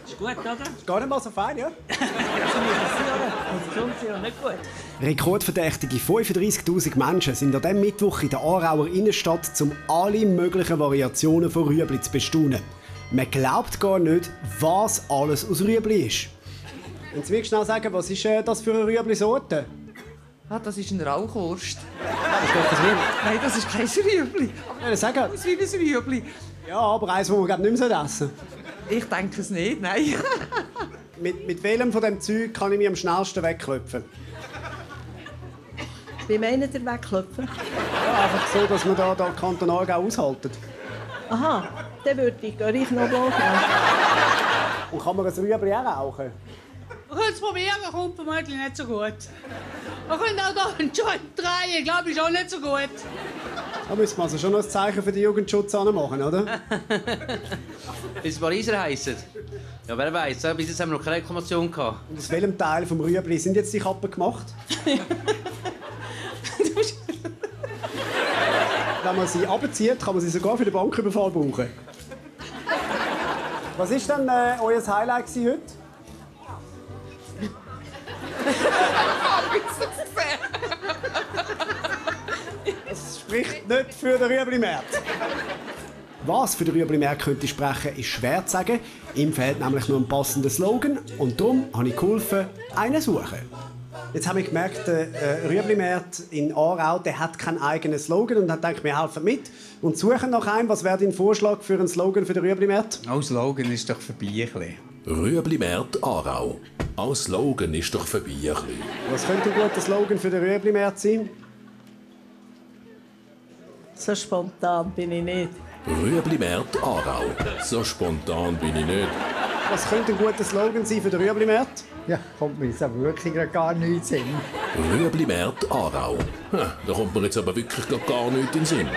Ist gut, oder? Ist gar nicht mal so fein, ja? Gesund nicht gut. Rekordverdächtige 35'000 Menschen sind an diesem Mittwoch in der Aarauer Innenstadt, um alle möglichen Variationen von Rüebli zu bestaunen. Man glaubt gar nicht, was alles aus Rüebli ist. Können Sie mir schnell sagen, was ist das für eine Rüebli-Sorte? Ah, das ist eine Rauchwurst. Das ist doch das Rüebli. Nein, das ist kein Rüebli. Ich will sagen, Das ist wie ein Rüebli. ja, aber eins, das man glaub, nicht mehr essen sollte. Ich denke es nicht, nein. Mit welchem von dem Zeug kann ich mich am schnellsten wegklopfen? Wie meinen ihr wegklopfen? Ja, einfach so, dass man da Kanton Aargau aushalten. Aha, dann würde ich Riechnobel nehmen. Und kann man ein Rüebli auch rauchen? Wir können es probieren, kommt vermutlich nicht so gut. Wir können auch hier einen Joint drehen, glaube ich, auch nicht so gut. Da müssen wir also schon noch ein Zeichen für den Jugendschutz machen, oder? Bis Pariser heissen. Ja, wer weiß, bis jetzt haben wir noch keine Reklamation gehabt. Und aus welchem Teil vom Rüebli sind jetzt die Kappen gemacht? Wenn man sie abzieht, kann man sie sogar für den Banküberfall brauchen. Was war denn euer Highlight heute? Das spricht nicht für den Rüebli-Markt. Was für den Rüebli-Markt könnte sprechen, ist schwer zu sagen. Ihm fehlt nämlich nur ein passender Slogan und darum habe ich geholfen, einen zu suchen. Jetzt habe ich gemerkt, der Rüebli-Markt in Aarau der hat keinen eigenen Slogan und hat gedacht, wir helfen mit und suchen nach einem. Was wäre dein Vorschlag für einen Slogan für den Rüebli-Markt? Auch Slogan ist doch vorbei. Ein bisschen. Rüebli-Märt Aarau. Auch Slogan ist doch vorbei. Ein bisschen. Was könnte ein guter Slogan für den Rüebli-Markt sein? So spontan bin ich nicht. Rüebli-Märt Aarau. So spontan bin ich nicht. Was könnte ein guter Slogan sein für den Rüebli-Markt? Ja, kommt mir jetzt aber wirklich gar nichts hin. Rüebli-Märt Aarau. Da kommt mir jetzt aber wirklich gar nichts in den Sinn.